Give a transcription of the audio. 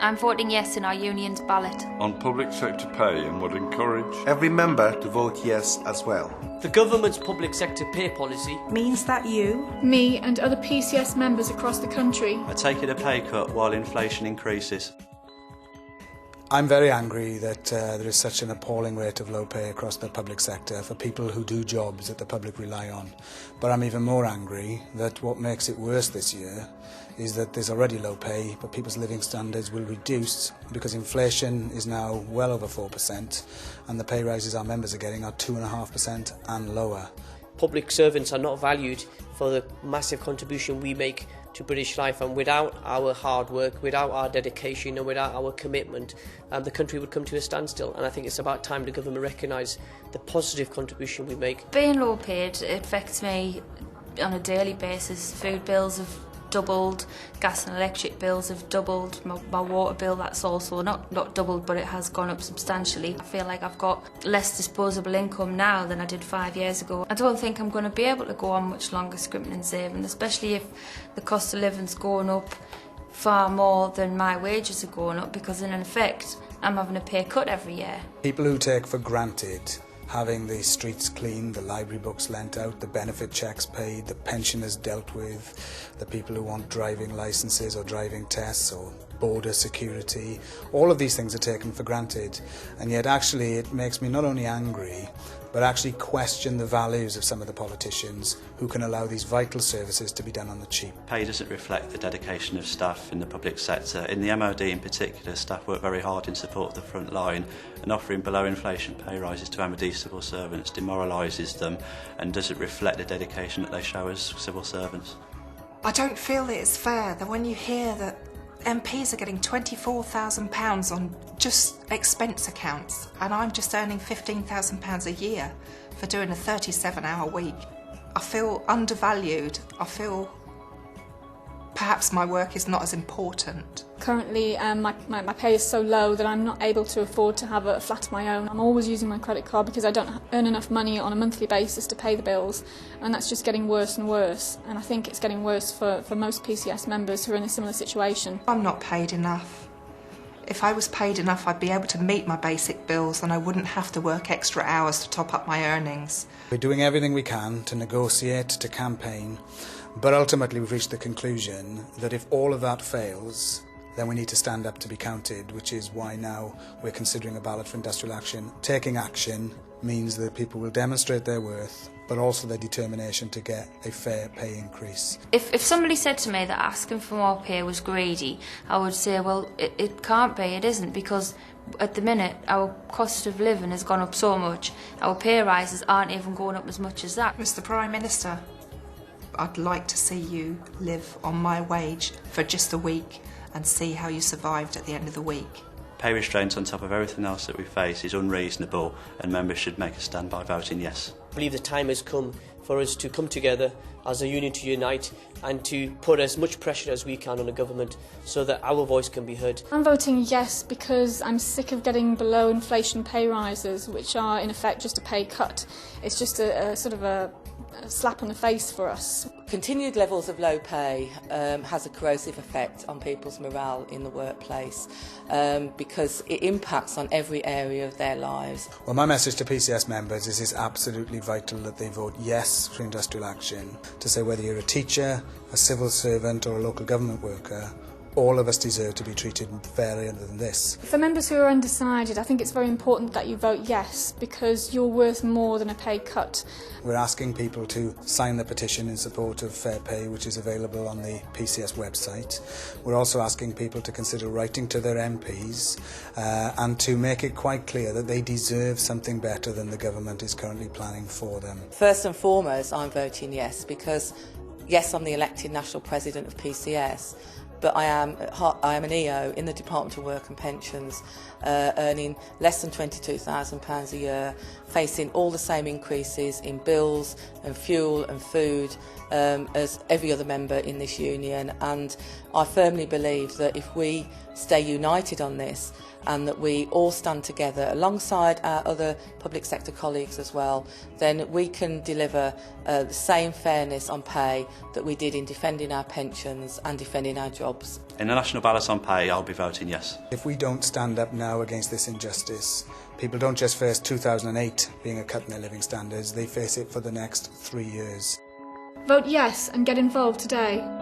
I'm voting yes in our union's ballot. On public sector pay and would encourage every member to vote yes as well. The government's public sector pay policy means that you, me and other PCS members across the country are taking a pay cut while inflation increases. I'm very angry that there is such an appalling rate of low pay across the public sector for people who do jobs that the public rely on. But I'm even more angry that what makes it worse this year is that there's already low pay, but people's living standards will reduce because inflation is now well over 4% and the pay rises our members are getting are 2.5% and lower. Public servants are not valued for the massive contribution we make to British life, and without our hard work, without our dedication and without our commitment, the country would come to a standstill. And I think it's about time the government recognise the positive contribution we make. Being low paid, it affects me on a daily basis. Food bills have doubled, gas and electric bills have doubled, my water bill, that's also not doubled, but it has gone up substantially. I feel like I've got less disposable income now than I did 5 years ago. I don't think I'm going to be able to go on much longer scrimping and saving, especially if the cost of living's going up far more than my wages are going up, because in effect I'm having a pay cut every year. People who take for granted having the streets cleaned, the library books lent out, the benefit checks paid, the pensioners dealt with, the people who want driving licences or driving tests or border security, all of these things are taken for granted. And yet actually it makes me not only angry, but actually question the values of some of the politicians who can allow these vital services to be done on the cheap. Pay doesn't reflect the dedication of staff in the public sector. In the MOD in particular, staff work very hard in support of the front line, and offering below inflation pay rises to MOD civil servants demoralises them and doesn't reflect the dedication that they show as civil servants. I don't feel that it's fair that when you hear that MPs are getting £24,000 on just expense accounts and I'm just earning £15,000 a year for doing a 37-hour week. I feel undervalued. I feel perhaps my work is not as important. Currently my pay is so low that I'm not able to afford to have a flat of my own. I'm always using my credit card because I don't earn enough money on a monthly basis to pay the bills, and that's just getting worse and worse, and I think it's getting worse for most PCS members who are in a similar situation. I'm not paid enough. If I was paid enough, I'd be able to meet my basic bills and I wouldn't have to work extra hours to top up my earnings. We're doing everything we can to negotiate, to campaign, but ultimately we've reached the conclusion that if all of that fails, then we need to stand up to be counted, which is why now we're considering a ballot for industrial action. Taking action means that people will demonstrate their worth, but also their determination to get a fair pay increase. If somebody said to me that asking for more pay was greedy, I would say, well, it can't be, it isn't, because at the minute our cost of living has gone up so much, our pay rises aren't even going up as much as that. Mr. Prime Minister, I'd like to see you live on my wage for just a week and see how you survived at the end of the week. Pay restraints on top of everything else that we face is unreasonable, and members should make a stand by voting yes. I believe the time has come for us to come together as a union to unite and to put as much pressure as we can on the government so that our voice can be heard. I'm voting yes because I'm sick of getting below inflation pay rises, which are in effect just a pay cut. It's just a sort of a slap on the face for us. Continued levels of low pay has a corrosive effect on people's morale in the workplace because it impacts on every area of their lives. Well, my message to PCS members is it's absolutely vital that they vote yes for industrial action, to say whether you're a teacher, a civil servant or a local government worker, all of us deserve to be treated fairer than this. For members who are undecided, I think it's very important that you vote yes, because you're worth more than a pay cut. We're asking people to sign the petition in support of fair pay, which is available on the PCS website. We're also asking people to consider writing to their MPs and to make it quite clear that they deserve something better than the government is currently planning for them. First and foremost, I'm voting yes because, yes, I'm the elected national president of PCS, but I am an EO in the Department of Work and Pensions, earning less than £22,000 a year, facing all the same increases in bills and fuel and food as every other member in this union. And I firmly believe that if we stay united on this and that we all stand together alongside our other public sector colleagues as well, then we can deliver the same fairness on pay that we did in defending our pensions and defending our jobs. jobs. In the national ballot on pay, I'll be voting yes. If we don't stand up now against this injustice, people don't just face 2008 being a cut in their living standards, they face it for the next 3 years. Vote yes and get involved today.